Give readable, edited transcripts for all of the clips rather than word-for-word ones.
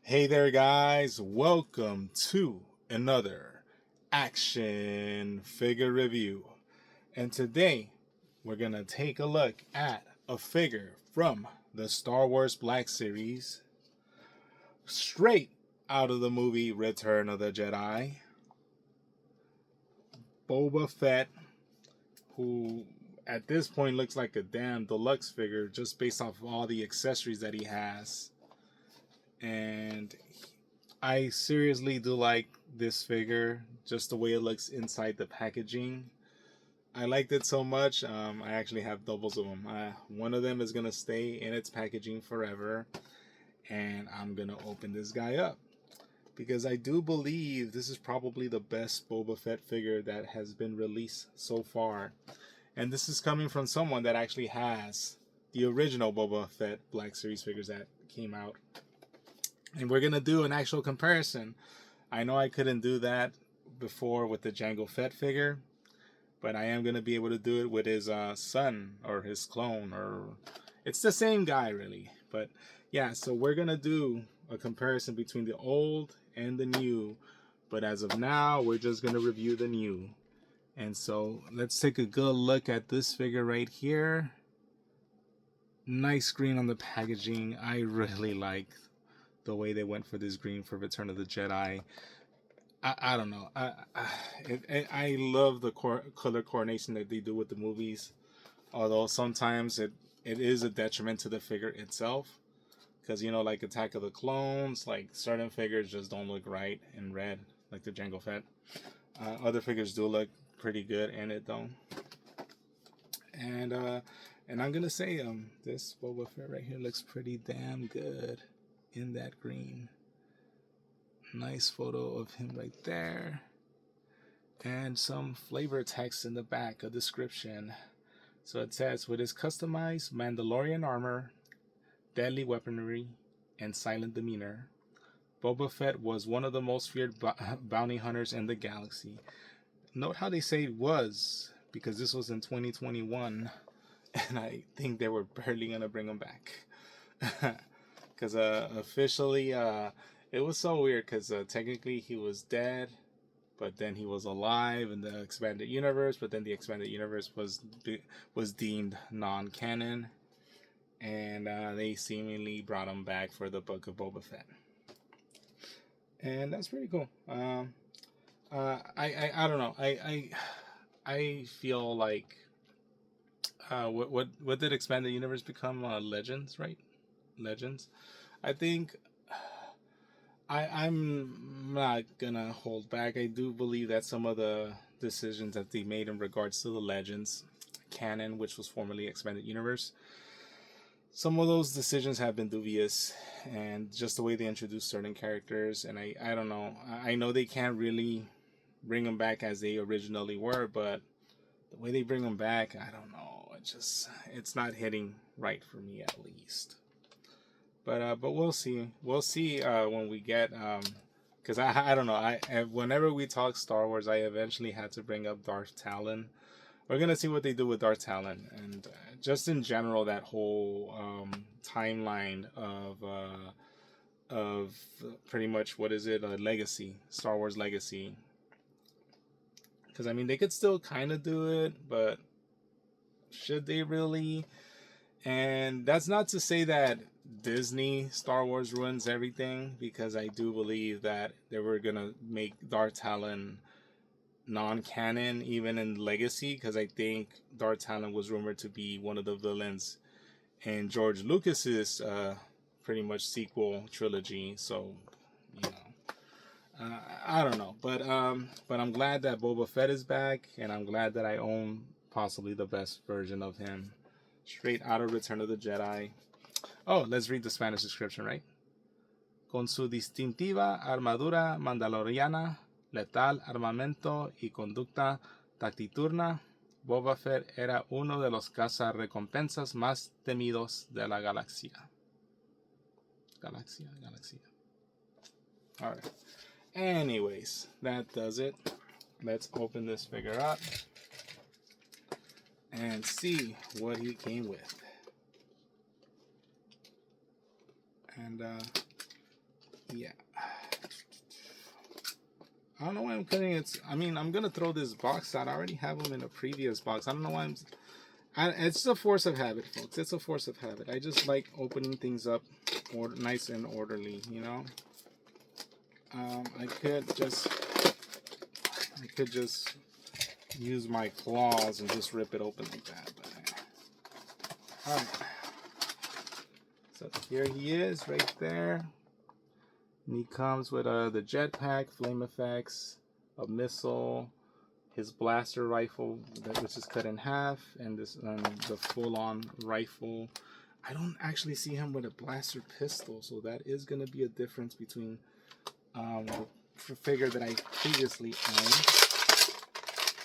Hey there, guys. Welcome to another action figure review. And today we're going to take a look at a figure from the Star Wars Black Series, straight out of the movie Return of the Jedi. Boba Fett, who at this point looks like a damn deluxe figure just based off of all the accessories that he has. And I seriously do like this figure, just the way it looks inside the packaging. I liked it so much, I actually have doubles of them. One of them is going to stay in its packaging forever, and I'm going to open this guy up. Because I do believe this is probably the best Boba Fett figure that has been released so far. And this is coming from someone that actually has the original Boba Fett Black Series figures that came out. And we're going to do an actual comparison. I know I couldn't do that before with the Jango Fett figure, but I am going to be able to do it with his son or his clone. Or it's the same guy, really. But yeah, so we're going to do a comparison between the old and the new. But as of now, we're just going to review the new. And so let's take a good look at this figure right here. Nice green on the packaging. I really like the way they went for this green for Return of the Jedi. I don't know. I love the color coordination that they do with the movies. Although sometimes it is a detriment to the figure itself. Because, you know, like Attack of the Clones, like certain figures just don't look right in red, like the Jango Fett. Other figures do look pretty good in it, though. And I'm going to say this Boba Fett right here looks pretty damn good in that green. Nice photo of him right there. And some flavor text in the back, a description. So it says, with his customized Mandalorian armor, deadly weaponry, and silent demeanor, Boba Fett was one of the most feared bounty hunters in the galaxy. Note how they say was, because this was in 2021, and I think they were barely going to bring him back. Because officially, it was so weird because technically he was dead, but then he was alive in the expanded universe, but then the expanded universe was deemed non-canon, and they seemingly brought him back for the Book of Boba Fett. And that's pretty cool. I don't know. I feel like what did expanded universe become? Legends, right? Legends. I think I'm not gonna hold back. I do believe that some of the decisions that they made in regards to the Legends canon, which was formerly expanded universe, some of those decisions have been dubious, and just the way they introduced certain characters, and I don't know. I know they can't really bring them back as they originally were, but the way they bring them back, I don't know. It's not hitting right for me, at least. But we'll see. We'll see when we get because I don't know. Whenever we talk Star Wars, I eventually had to bring up Darth Talon. We're gonna see what they do with Darth Talon, and just in general, that whole timeline of pretty much what is it, a legacy, Star Wars legacy. Because I mean, they could still kind of do it, but should they really? And that's not to say that Disney Star Wars ruins everything, because I do believe that they were gonna make Darth Talon non-canon even in Legacy, because I think Darth Talon was rumored to be one of the villains in George Lucas's pretty much sequel trilogy. So you know, I don't know, but I'm glad that Boba Fett is back, and I'm glad that I own possibly the best version of him, straight out of Return of the Jedi. Oh, let's read the Spanish description, right? Con su distintiva armadura mandaloriana, letal armamento y conducta taciturna, Boba Fett era uno de los cazarrecompensas más temidos de la galaxia. Galaxia. Alright. Anyways, that does it. Let's open this figure up and see what he came with. And Yeah. I don't know why I'm cutting it. I mean, I'm gonna throw this box out. I already have them in a previous box. I don't know why it's a force of habit, folks. It's a force of habit. I just like opening things up nice and orderly, you know. I could just use my claws and just rip it open like that. But, all right. So here he is, right there. And he comes with the jetpack, flame effects, a missile, his blaster rifle, which is cut in half, and the full-on rifle. I don't actually see him with a blaster pistol, so that is going to be a difference between the figure that I previously owned.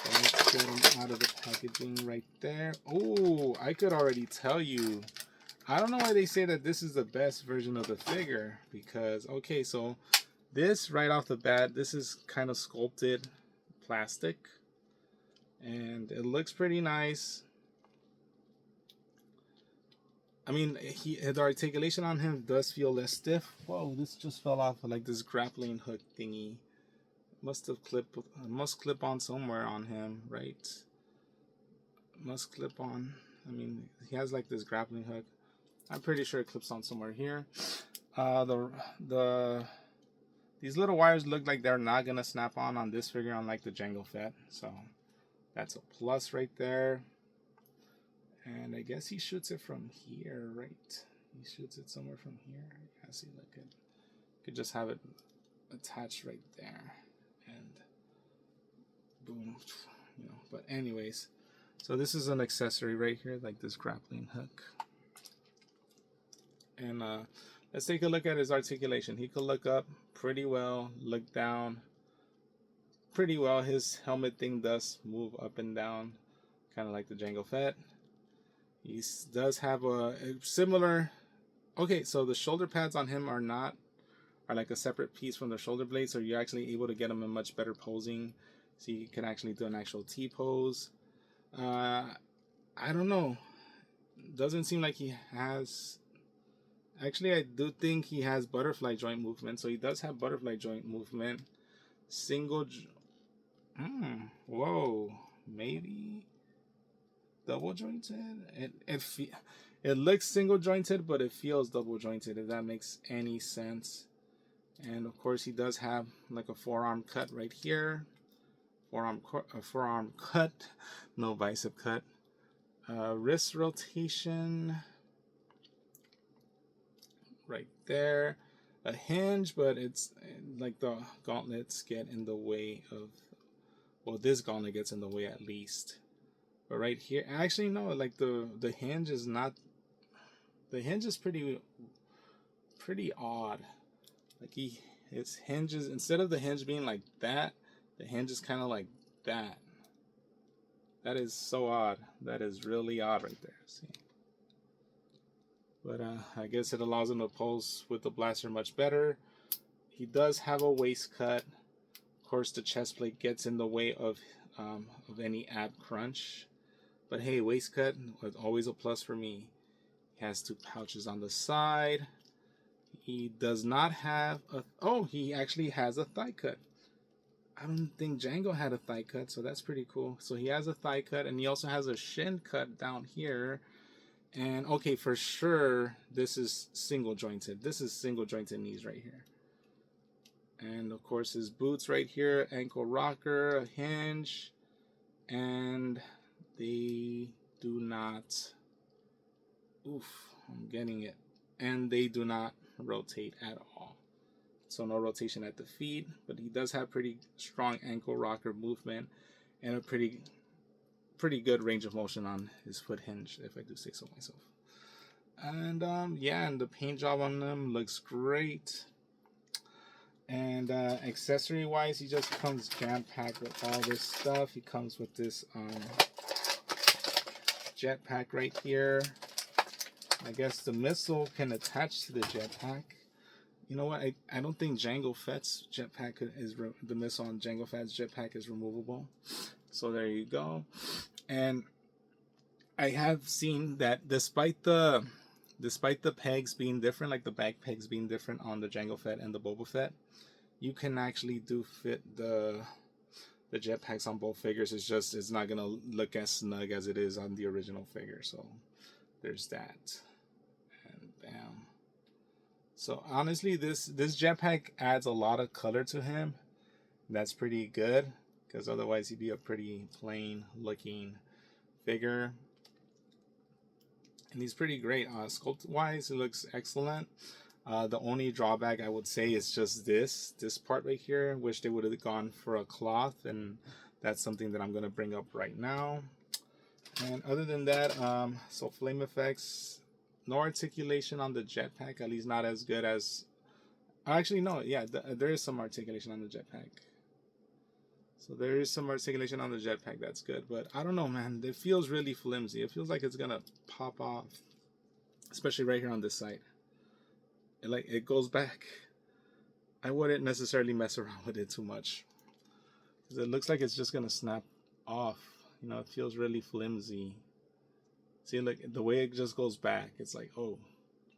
So let's get him out of the packaging right there. Oh, I could already tell you. I don't know why they say that this is the best version of the figure, because, okay, so this right off the bat, this is kind of sculpted plastic, and it looks pretty nice. I mean, the articulation on him does feel less stiff. Whoa, this just fell off of like this grappling hook thingy. Must clip on somewhere on him, right? Must clip on. I mean, he has like this grappling hook. I'm pretty sure it clips on somewhere here. These little wires look like they're not gonna snap on this figure, unlike the Jango Fett. So that's a plus right there. And I guess he shoots it from here, right? He shoots it somewhere from here. Yeah, see, look, it could just have it attached right there, and boom, you know. But anyways, so this is an accessory right here, like this grappling hook. And let's take a look at his articulation. He could look up pretty well, look down pretty well. His helmet thing does move up and down, kind of like the Jango Fett. He does have a similar. Okay, so the shoulder pads on him are like a separate piece from the shoulder blade, so you're actually able to get him in much better posing. So you can actually do an actual T pose. I don't know. Doesn't seem like he has. Actually, I do think he has butterfly joint movement. So he does have butterfly joint movement. Single. Whoa. Maybe double jointed. It looks single jointed, but it feels double jointed, if that makes any sense. And of course, he does have like a forearm cut right here. Forearm cut, no bicep cut. Wrist rotation right there. A hinge, but it's like the gauntlets get in the way of. Well, this gauntlet gets in the way at least. But right here, actually no, like the hinge is not. The hinge is pretty odd. Like its hinges, instead of the hinge being like that, the hinge is kind of like that. That is so odd. That is really odd right there. See? But I guess it allows him to pose with the blaster much better. He does have a waist cut. Of course, the chest plate gets in the way of any ab crunch. But hey, waist cut was always a plus for me. He has 2 pouches on the side. He does not have a. Oh, he actually has a thigh cut. I don't think Jango had a thigh cut, so that's pretty cool. So he has a thigh cut, and he also has a shin cut down here. And okay, for sure, this is single jointed. This is single jointed knees right here. And of course, his boots right here, ankle rocker, a hinge, and they do not. Oof, I'm getting it. And they do not rotate at all. So no rotation at the feet, but he does have pretty strong ankle rocker movement and a pretty good range of motion on his foot hinge, if I do say so myself. And yeah, and the paint job on them looks great. And accessory wise, he just comes jam packed with all this stuff. He comes with this jetpack right here. I guess the missile can attach to the jetpack. You know what? I don't think Jango Fett's jetpack the missile on Jango Fett's jetpack is removable. So there you go. And I have seen that despite the despite the pegs being different, like the back pegs being different on the Jango Fett and the Boba Fett, you can actually do fit the jetpacks on both figures. It's just it's not gonna look as snug as it is on the original figure. So there's that. And bam. So honestly, this jetpack adds a lot of color to him. That's pretty good, because otherwise he'd be a pretty plain looking figure. And he's pretty great. Sculpt wise, it looks excellent. The only drawback I would say is just this part right here. Wish they would have gone for a cloth, and that's something that I'm going to bring up right now. And other than that, so flame effects, no articulation on the jetpack, at least not as good as... Actually, no, yeah, there is some articulation on the jetpack. So there is some articulation on the jetpack, that's good. But I don't know, man, it feels really flimsy. It feels like it's going to pop off, especially right here on this side. It goes back. I wouldn't necessarily mess around with it too much, because it looks like it's just gonna snap off. You know, it feels really flimsy. See, like the way it just goes back, it's like, oh,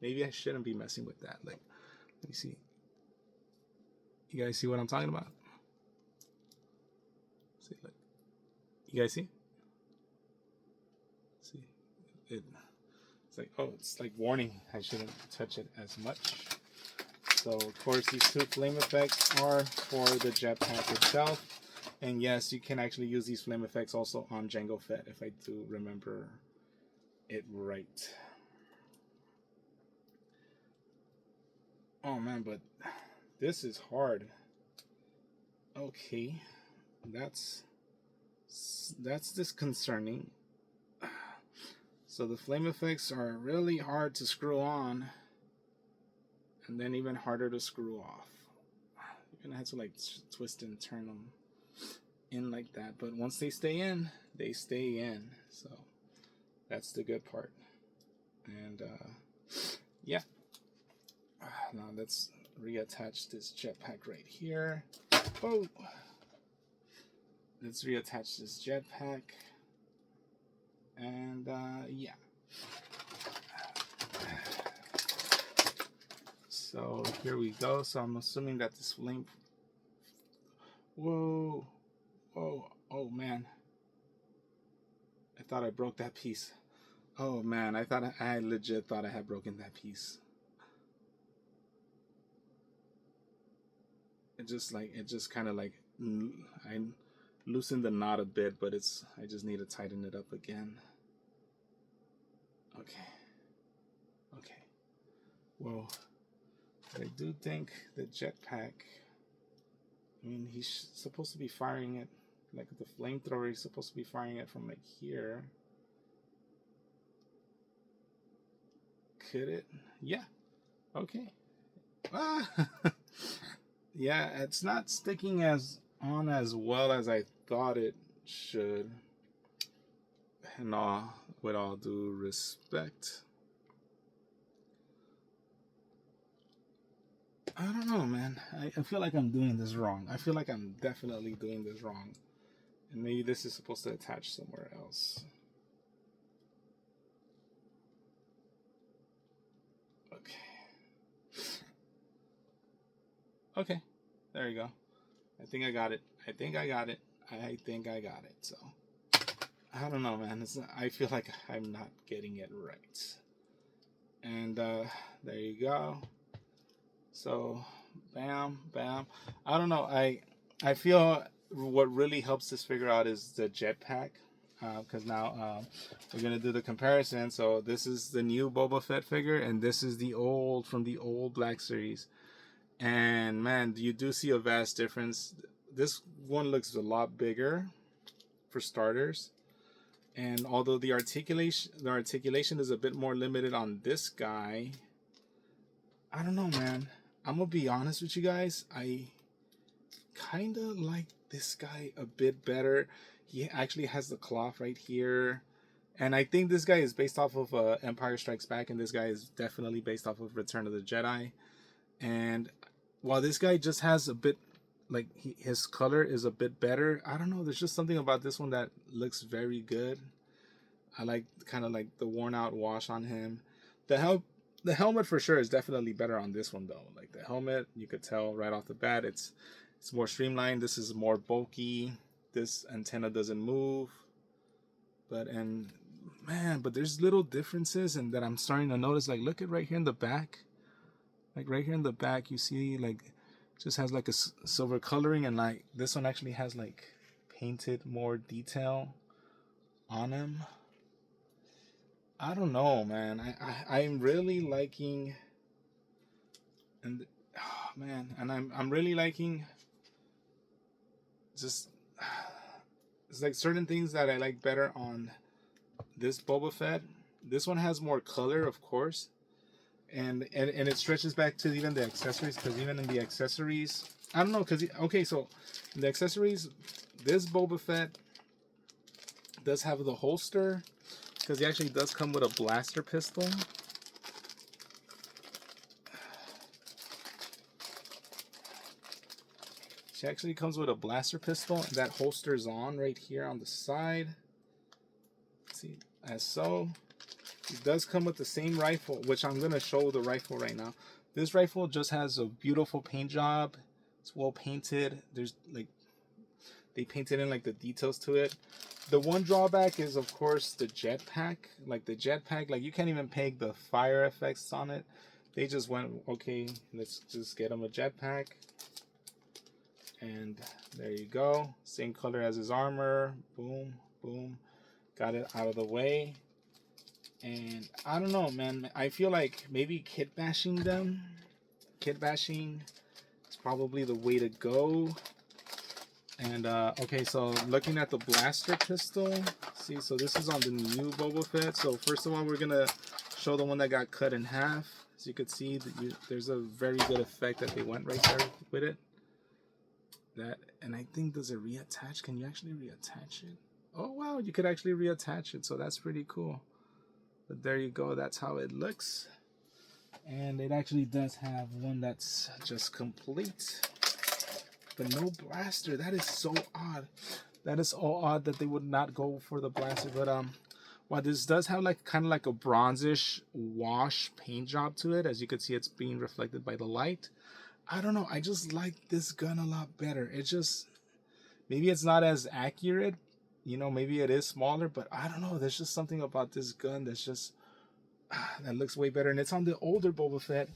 maybe I shouldn't be messing with that. Like, let me see. You guys see what I'm talking about? See, look. You guys see? See, it's like, oh, it's like warning, I shouldn't touch it as much. So of course these two flame effects are for the jetpack itself, and yes, you can actually use these flame effects also on Jango Fett, if I do remember it right. Oh man, but this is hard. Okay, that's disconcerting. So the flame effects are really hard to screw on, and then even harder to screw off. You're gonna have to like twist and turn them in like that, but once they stay in, they stay in. So that's the good part. And yeah, now let's reattach this jetpack right here. Oh, let's reattach this jetpack. And yeah, so here we go. So I'm assuming that this flame... Whoa, oh man, I thought I broke that piece. Oh man, I legit thought I had broken that piece. It just kind of like, I loosened the knot a bit, but I just need to tighten it up again. Okay. Well, I do think the jetpack, I mean, he's supposed to be firing it, like the flamethrower, he's supposed to be firing it from like here. Could it? Yeah. Okay. Ah! Yeah, it's not sticking as well as I thought it should. And with all due respect, I don't know, man. I feel like I'm doing this wrong. I feel like I'm definitely doing this wrong. And maybe this is supposed to attach somewhere else. Okay, there you go. I think I got it. So I don't know, man. I feel like I'm not getting it right. And there you go. So bam. I don't know. I feel what really helps this figure out is the jetpack. Because now we're gonna do the comparison. So this is the new Boba Fett figure, and this is the old from the old Black Series. And man, you do see a vast difference. This one looks a lot bigger, for starters. And although the articulation is a bit more limited on this guy, I don't know, man. I'm gonna be honest with you guys. I kind of like this guy a bit better. He actually has the cloth right here. And I think this guy is based off of Empire Strikes Back, and this guy is definitely based off of Return of the Jedi. And while this guy just has a bit, like, his color is a bit better, I don't know, there's just something about this one that looks very good. I like kind of like the worn out wash on him. The The helmet for sure is definitely better on this one though. Like the helmet, you could tell right off the bat, it's more streamlined. This is more bulky. This antenna doesn't move. But and man, but there's little differences and that I'm starting to notice. Like look at right here in the back. Like right here in the back, you see like just has like a silver coloring, and like this one actually has like painted more detail on him. I don't know, man. I'm really liking, and oh, man, and I'm really liking just it's like certain things that I like better on this Boba Fett. This one has more color, of course, and it stretches back to even the accessories, because even in the accessories, I don't know, because okay, so in the accessories, this Boba Fett does have the holster, because he actually does come with a blaster pistol. She actually comes with a blaster pistol, and that holster's on right here on the side. See, as so. It does come with the same rifle, which I'm going to show the rifle right now. This rifle just has a beautiful paint job. It's well painted. There's like, they painted in like the details to it. The one drawback is, of course, the jetpack. Like the jetpack, like you can't even peg the fire effects on it. They just went, okay, let's just get him a jetpack. And there you go. Same color as his armor. Boom, boom. Got it out of the way. And I don't know, man. I feel like maybe kit bashing them. Kit bashing is probably the way to go. And okay, so looking at the blaster pistol. See, so this is on the new Boba Fett. So first of all, we're gonna show the one that got cut in half. As you can see, there's a very good effect that they went right there with it. That, and I think, does it reattach? Can you actually reattach it? Oh wow, you could actually reattach it, so that's pretty cool. But there you go, that's how it looks. And it actually does have one that's just complete, but no blaster. That is so odd. That is so odd that they would not go for the blaster. But while this does have like kind of like a bronzish wash paint job to it, as you can see, it's being reflected by the light. I don't know, I just like this gun a lot better. It just, maybe it's not as accurate, you know, maybe it is smaller, but I don't know, there's just something about this gun that's just that looks way better. And it's on the older Boba Fett,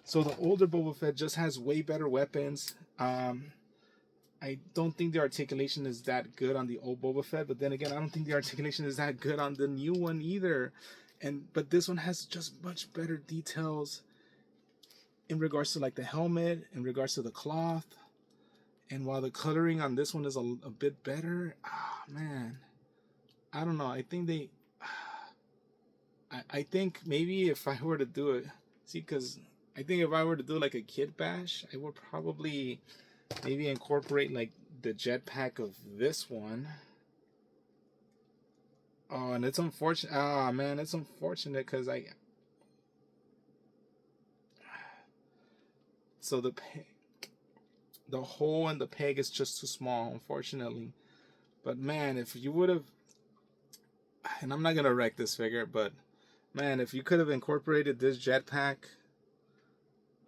so the older Boba Fett just has way better weapons. I don't think the articulation is that good on the old Boba Fett, but then again, I don't think the articulation is that good on the new one either. But this one has just much better details in regards to like the helmet, in regards to the cloth. And while the coloring on this one is a bit better, man, I don't know. I think they, I think maybe if I were to do it, see, because I think if I were to do like a kit bash, I would probably maybe incorporate like the jetpack of this one. Oh, and it's unfortunate. Ah, man, it's unfortunate because so the hole in the peg is just too small, unfortunately. But man, if you would have, and I'm not gonna wreck this figure, but man, if you could have incorporated this jetpack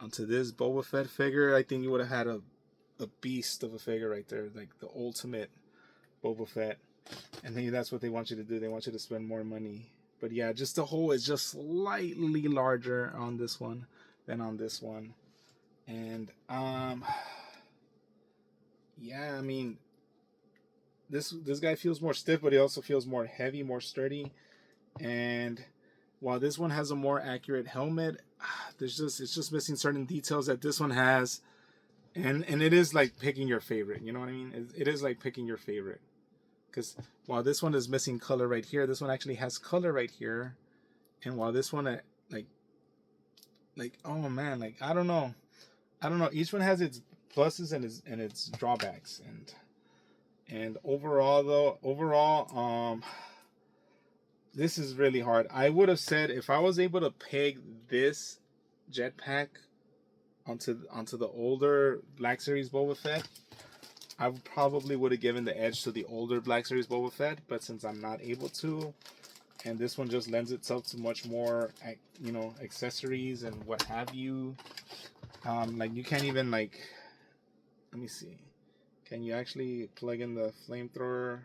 onto this Boba Fett figure, I think you would have had a beast of a figure right there, like the ultimate Boba Fett. And maybe that's what they want you to do. They want you to spend more money. But yeah, just the hole is just slightly larger on this one than on this one. And yeah, I mean, this guy feels more stiff, but he also feels more heavy, more sturdy. And while this one has a more accurate helmet, it's just missing certain details that this one has. And it is like picking your favorite, you know what I mean? It is like picking your favorite. Because while this one is missing color right here, this one actually has color right here. And while this one, like oh man, like I don't know. Each one has its pluses and its drawbacks. And overall, this is really hard. I would have said if I was able to peg this jetpack onto the older Black Series Boba Fett, I probably would have given the edge to the older Black Series Boba Fett. But since I'm not able to, and this one just lends itself to much more, you know, accessories and what have you. Like you can't even like, let me see, can you actually plug in the flamethrower?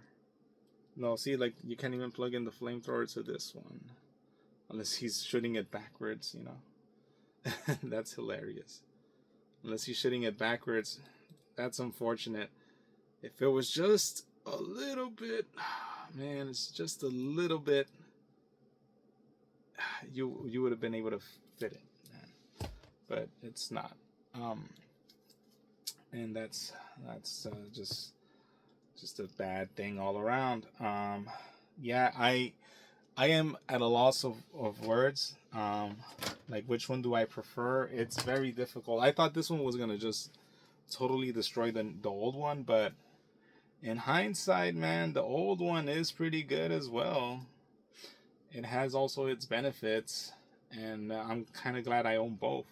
No, see, like you can't even plug in the flamethrower to this one unless he's shooting it backwards, you know. That's hilarious. Unless he's shooting it backwards, that's unfortunate. If it was just a little bit, man, it's just a little bit, you would have been able to fit it, man. But it's not. And that's just a bad thing all around. Yeah, I am at a loss of words. Like which one do I prefer? It's very difficult. I thought this one was gonna just totally destroy the old one, but in hindsight, man, the old one is pretty good as well. It has also its benefits, and I'm kind of glad I own both.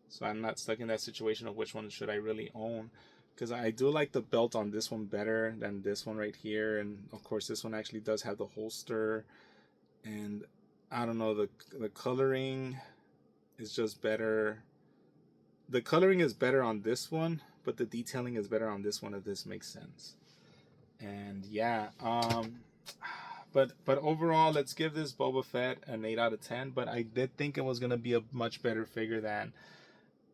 So I'm not stuck in that situation of which one should I really own. Because I do like the belt on this one better than this one right here. And of course this one actually does have the holster. And I don't know, the coloring is just better. The coloring is better on this one, but the detailing is better on this one, if this makes sense. And yeah, but overall, let's give this Boba Fett an 8 out of 10. But I did think it was gonna be a much better figure than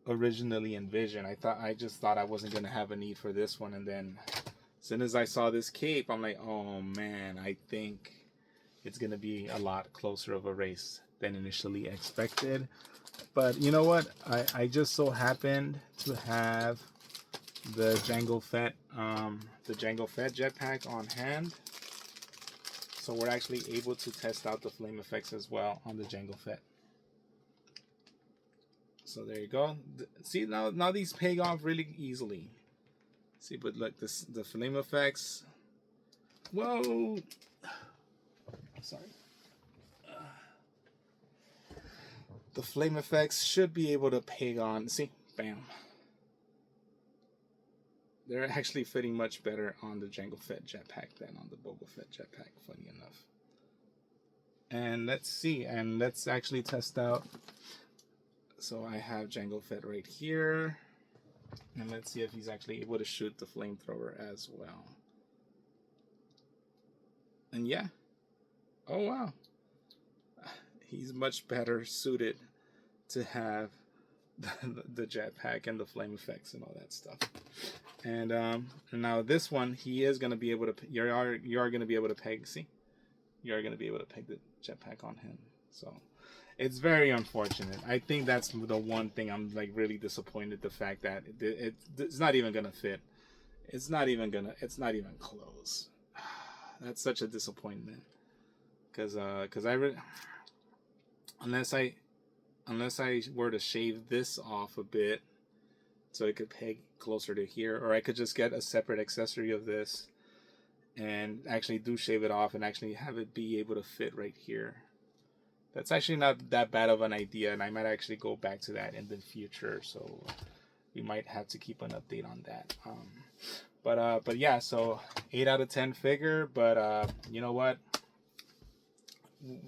originally envisioned. I just thought I wasn't gonna have a need for this one, and then as soon as I saw this cape, I'm like, oh man, I think it's gonna be a lot closer of a race than initially expected. But you know what? I just so happened to have the Jango Fett jetpack on hand, so we're actually able to test out the flame effects as well on the Jango Fett. So there you go. See, now these pay off really easily. See, but look, the flame effects. Whoa! Sorry. The flame effects should be able to peg on. See, bam. They're actually fitting much better on the Jango Fett jetpack than on the Boba Fett jetpack, funny enough. And let's see, and let's actually test out. So I have Jango Fett right here, and let's see if he's actually able to shoot the flamethrower as well. And yeah, oh wow, he's much better suited to have the jetpack and the flame effects and all that stuff. And now this one, he is going to be able to, you are going to be able to peg, see, you are going to be able to peg the jetpack on him. So it's very unfortunate. I think that's the one thing I'm like really disappointed, the fact that it's not even going to fit. It's not even close. That's such a disappointment. Because unless I were to shave this off a bit so it could peg closer to here, or I could just get a separate accessory of this and actually do shave it off and actually have it be able to fit right here. That's actually not that bad of an idea, and I might actually go back to that in the future, so we might have to keep an update on that. But yeah, so 8 out of 10 figure, but you know what?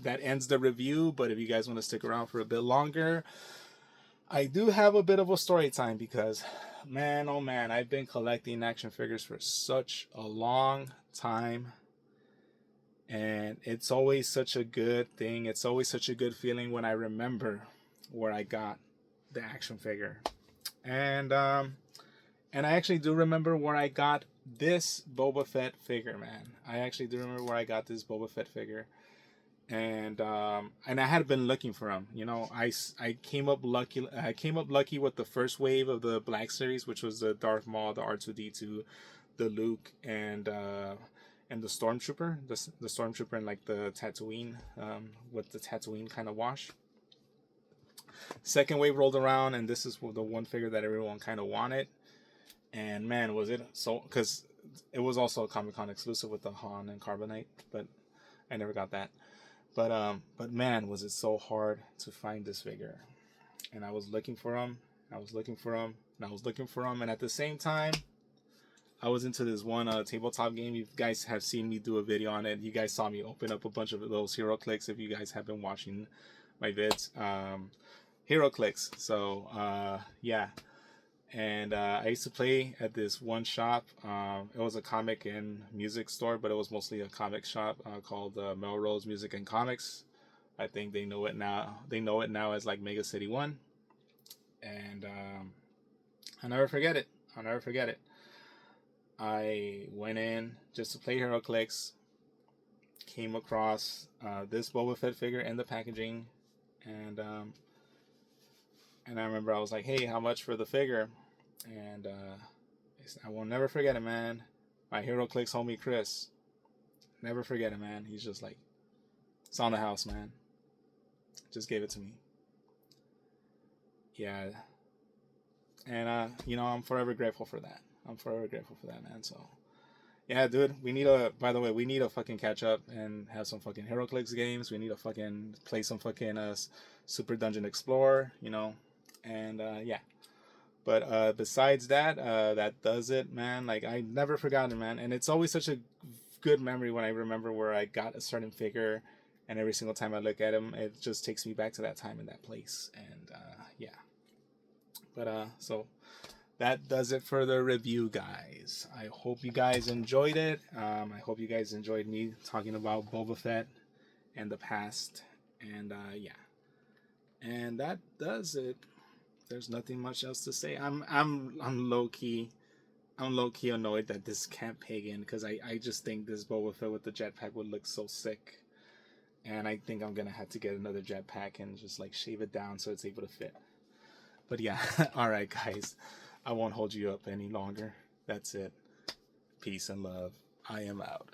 That ends the review. But if you guys want to stick around for a bit longer, I do have a bit of a story time, because man, oh man, I've been collecting action figures for such a long time, and it's always such a good thing. It's always such a good feeling when I remember where I got the action figure. And I actually do remember where I got this Boba Fett figure, man. I actually do remember where I got this Boba Fett figure. And I had been looking for him. You know, I came up lucky. I came up lucky with the first wave of the Black Series, which was the Darth Maul, the R2D2, the Luke, and the Stormtrooper. The Stormtrooper and like the Tatooine, with the Tatooine kind of wash. Second wave rolled around, and this is the one figure that everyone kind of wanted. And man, was it so, because it was also a Comic-Con exclusive with the Han and Carbonite, but I never got that. But man, was it so hard to find this figure. And I was looking for him, and I was looking for him, and I was looking for him, and at the same time, I was into this one tabletop game. You guys have seen me do a video on it. You guys saw me open up a bunch of those hero clicks. If you guys have been watching my vids, hero clicks. So yeah, and I used to play at this one shop. It was a comic and music store, but it was mostly a comic shop called Melrose Music and Comics. I think they know it now. They know it now as like Mega City One, and I'll never forget it. I'll never forget it. I went in just to play HeroClix, came across this Boba Fett figure in the packaging, and I remember I was like, "Hey, how much for the figure?" And I will never forget it, man. My HeroClix homie Chris, never forget it, man. He's just like, "It's on the house, man. Just gave it to me." Yeah, and you know, I'm forever grateful for that. I'm forever grateful for that, man. So, yeah, dude, we need a. By the way, we need to fucking catch up and have some fucking HeroClix games. We need to fucking play some fucking Super Dungeon Explorer, you know, and yeah. But besides that, that does it, man. Like, I never forgotten, man, and it's always such a good memory when I remember where I got a certain figure, and every single time I look at him, it just takes me back to that time in that place, and yeah. But so. That does it for the review, guys. I hope you guys enjoyed it. I hope you guys enjoyed me talking about Boba Fett and the past. And yeah, and that does it. There's nothing much else to say. I'm low key. I'm low key annoyed that this can't peg in because I just think this Boba Fett with the jetpack would look so sick. And I think I'm gonna have to get another jetpack and just like shave it down so it's able to fit. But yeah, all right, guys. I won't hold you up any longer. That's it. Peace and love. I am out.